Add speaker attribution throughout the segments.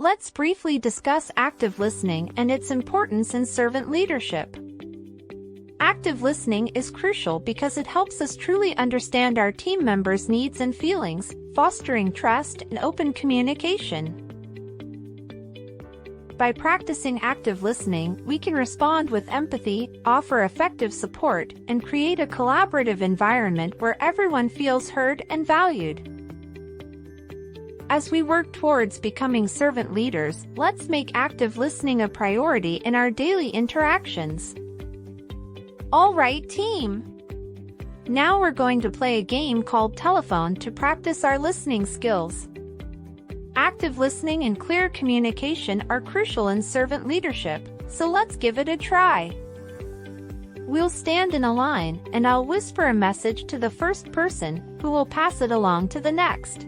Speaker 1: let's briefly discuss active listening and its importance in servant leadership. Active listening is crucial because it helps us truly understand our team members' needs and feelings, fostering trust and open communication. By practicing active listening, we can respond with empathy, offer effective support, and create a collaborative environment where everyone feels heard and valued. As we work towards becoming servant leaders, let's make active listening a priority in our daily interactions. All right, team! Now we're going to play a game called Telephone to practice our listening skills. Active listening and clear communication are crucial in servant leadership, so let's give it a try. We'll stand in a line, and I'll whisper a message to the first person, who will pass it along to the next.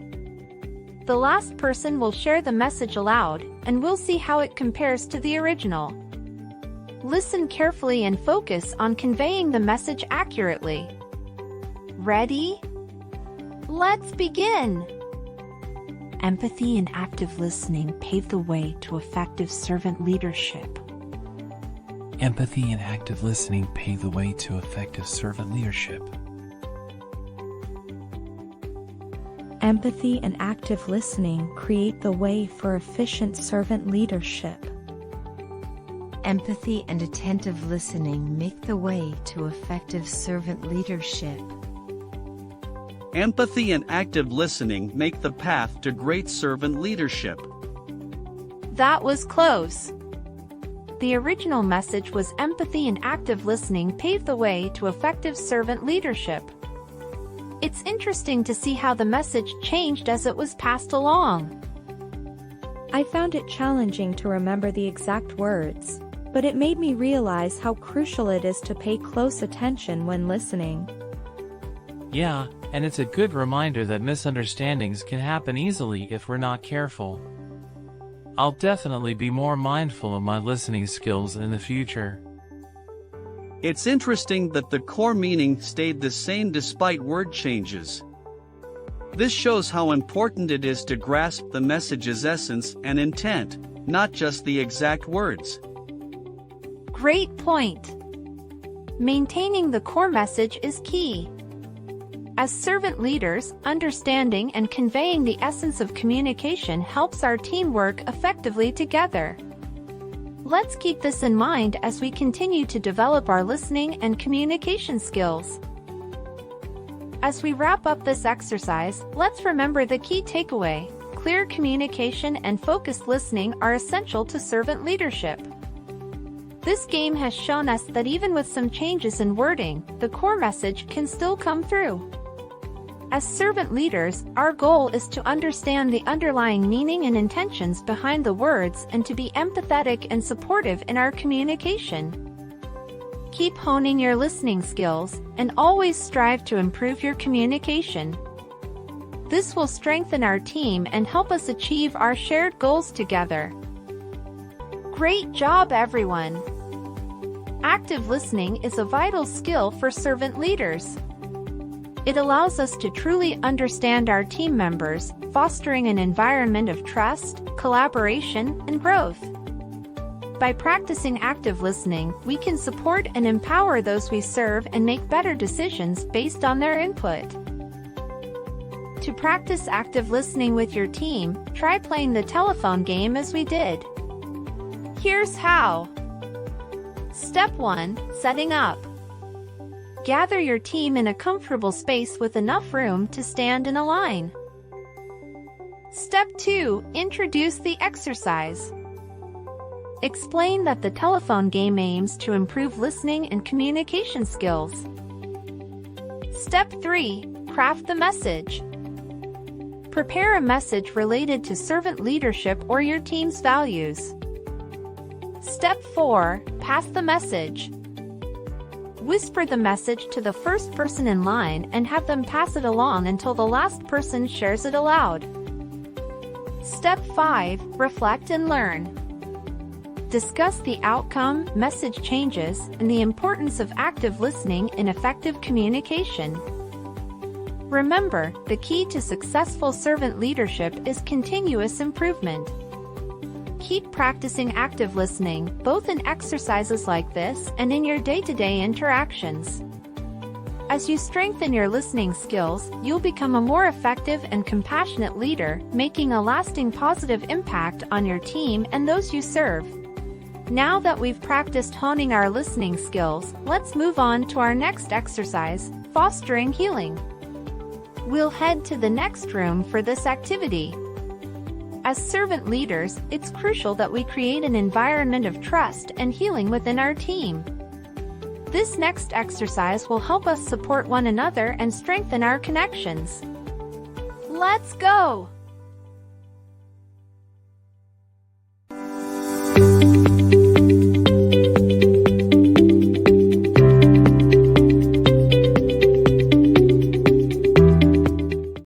Speaker 1: The last person will share the message aloud, and we'll see how it compares to the original. Listen carefully and focus on conveying the message accurately. Ready? Let's begin!
Speaker 2: Empathy and active listening pave the way to effective servant leadership.
Speaker 3: Empathy and active listening pave the way to effective servant leadership.
Speaker 2: Empathy and active listening create the way for efficient servant leadership.
Speaker 4: Empathy and attentive listening make the way to effective servant leadership.
Speaker 5: Empathy and active listening make the path to great servant leadership.
Speaker 1: That was close. The original message was empathy and active listening pave the way to effective servant leadership. It's interesting to see how the message changed as it was passed along.
Speaker 6: I found it challenging to remember the exact words, but it made me realize how crucial it is to pay close attention when listening.
Speaker 7: Yeah, and it's a good reminder that misunderstandings can happen easily if we're not careful. I'll definitely be more mindful of my listening skills in the future.
Speaker 5: It's interesting that the core meaning stayed the same despite word changes. This shows how important it is to grasp the message's essence and intent, not just the exact words.
Speaker 1: Great point! Maintaining the core message is key. As servant leaders, understanding and conveying the essence of communication helps our team work effectively together. Let's keep this in mind as we continue to develop our listening and communication skills. As we wrap up this exercise, let's remember the key takeaway: clear communication and focused listening are essential to servant leadership. This game has shown us that even with some changes in wording, the core message can still come through. As servant leaders, our goal is to understand the underlying meaning and intentions behind the words and to be empathetic and supportive in our communication. Keep honing your listening skills, and always strive to improve your communication. This will strengthen our team and help us achieve our shared goals together. Great job, everyone! Active listening is a vital skill for servant leaders. It allows us to truly understand our team members, fostering an environment of trust, collaboration, and growth. By practicing active listening, we can support and empower those we serve and make better decisions based on their input. To practice active listening with your team, try playing the telephone game as we did. Here's how. Step 1. Setting up. Gather your team in a comfortable space with enough room to stand in a line. Step 2. Introduce the exercise. Explain that the telephone game aims to improve listening and communication skills. Step 3. Craft the message. Prepare a message related to servant leadership or your team's values. Step 4. Pass the message. Whisper the message to the first person in line and have them pass it along until the last person shares it aloud. Step 5. Reflect and learn. Discuss the outcome, message changes, and the importance of active listening in effective communication. Remember, the key to successful servant leadership is continuous improvement. Keep practicing active listening, both in exercises like this and in your day-to-day interactions. As you strengthen your listening skills, you'll become a more effective and compassionate leader, making a lasting positive impact on your team and those you serve. Now that we've practiced honing our listening skills, let's move on to our next exercise, fostering healing. We'll head to the next room for this activity. As servant leaders, it's crucial that we create an environment of trust and healing within our team. This next exercise will help us support one another and strengthen our connections. Let's go!